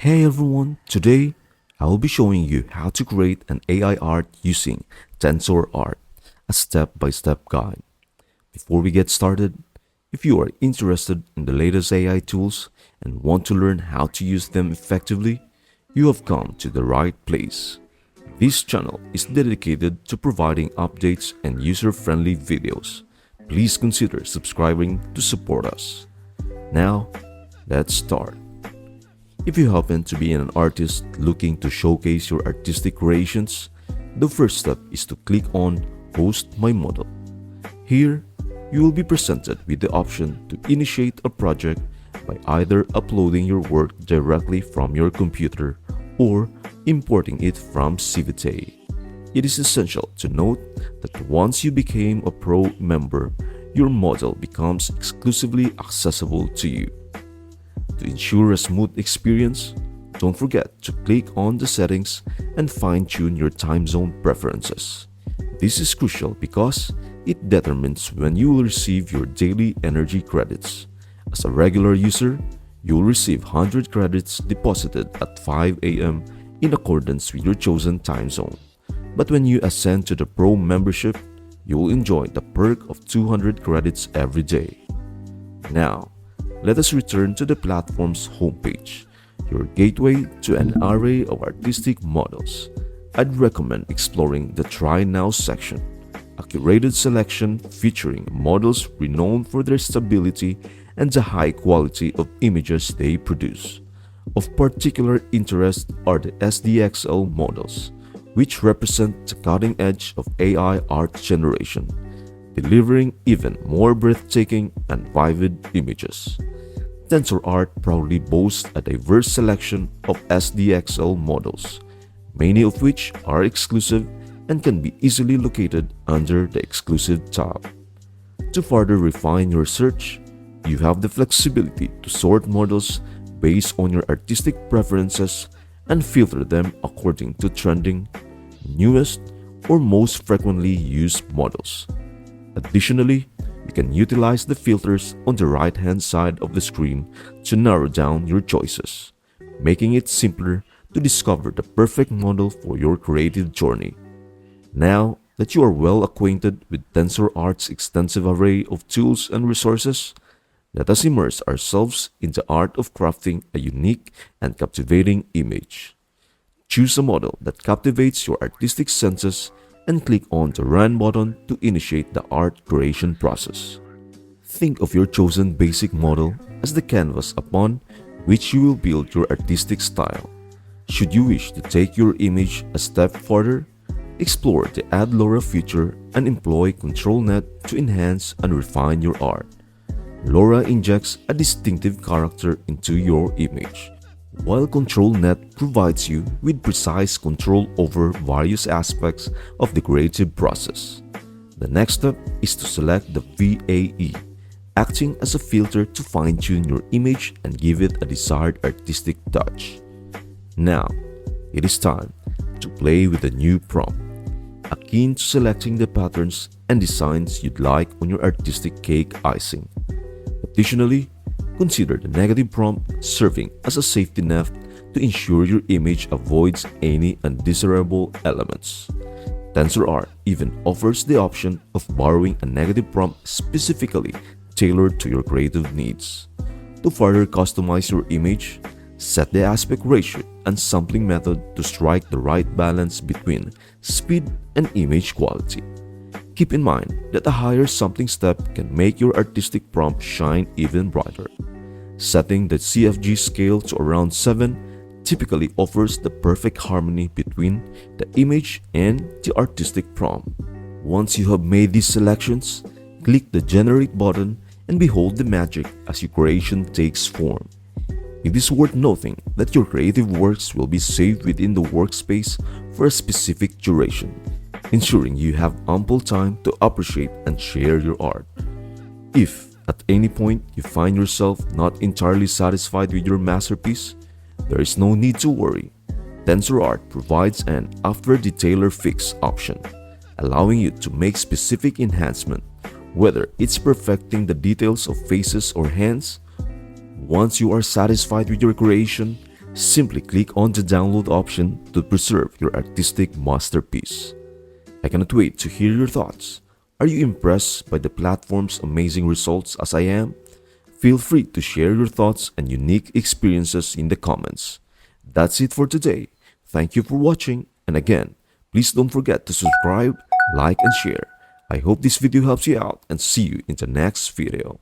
Hey everyone, today I will be showing you how to create an AI art using Tensor Art, a step-by-step guide. Before we get started, if you are interested in the latest AI tools and want to learn how to use them effectively, you have come to the right place. This channel is dedicated to providing updates and user-friendly videos. Please consider subscribing to support us. Now, let's start. If you happen to be an artist looking to showcase your artistic creations, the first step is to click on Host My Model. Here, you will be presented with the option to initiate a project by either uploading your work directly from your computer or importing it from Civita. It is essential to note that once you become a Pro member, your model becomes exclusively accessible to you. To ensure a smooth experience, don't forget to click on the settings and fine-tune your time zone preferences. This is crucial because it determines when you will receive your daily energy credits. As a regular user, you will receive 100 credits deposited at 5 a.m. in accordance with your chosen time zone. But when you ascend to the Pro membership, you will enjoy the perk of 200 credits every day. Now, let us return to the platform's homepage, your gateway to an array of artistic models. I'd recommend exploring the Try Now section, a curated selection featuring models renowned for their stability and the high quality of images they produce. Of particular interest are the SDXL models, which represent the cutting edge of AI art generation, delivering even more breathtaking and vivid images. TensorArt proudly boasts a diverse selection of SDXL models, many of which are exclusive and can be easily located under the Exclusive tab. To further refine your search, you have the flexibility to sort models based on your artistic preferences and filter them according to trending, newest, or most frequently used models. Additionally, you can utilize the filters on the right-hand side of the screen to narrow down your choices, making it simpler to discover the perfect model for your creative journey. Now that you are well acquainted with TensorArt's extensive array of tools and resources, let us immerse ourselves in the art of crafting a unique and captivating image. Choose a model that captivates your artistic senses and click on the Run button to initiate the art creation process. Think of your chosen basic model as the canvas upon which you will build your artistic style. Should you wish to take your image a step further, explore the Add LoRa feature and employ ControlNet to enhance and refine your art. LoRa injects a distinctive character into your image, while ControlNet provides you with precise control over various aspects of the creative process. The next step is to select the VAE, acting as a filter to fine-tune your image and give it a desired artistic touch. Now, it is time to play with the new prompt, akin to selecting the patterns and designs you'd like on your artistic cake icing. Additionally, consider the negative prompt serving as a safety net to ensure your image avoids any undesirable elements. TensorArt even offers the option of borrowing a negative prompt specifically tailored to your creative needs. To further customize your image, set the aspect ratio and sampling method to strike the right balance between speed and image quality. Keep in mind that a higher sampling step can make your artistic prompt shine even brighter. Setting the CFG scale to around 7 typically offers the perfect harmony between the image and the artistic prompt. Once you have made these selections, click the Generate button and behold the magic as your creation takes form. It is worth noting that your creative works will be saved within the workspace for a specific duration, ensuring you have ample time to appreciate and share your art. If at any point you find yourself not entirely satisfied with your masterpiece, there is no need to worry. TensorArt provides an After Detailer Fix option, allowing you to make specific enhancement, whether it's perfecting the details of faces or hands. Once you are satisfied with your creation, Simply click on the download option to preserve your artistic masterpiece. I cannot wait to hear your thoughts. Are you impressed by the platform's amazing results as I am? Feel free to share your thoughts and unique experiences in the comments. That's it for today. Thank you for watching, and again, please don't forget to subscribe, like, and share. I hope this video helps you out, and see you in the next video.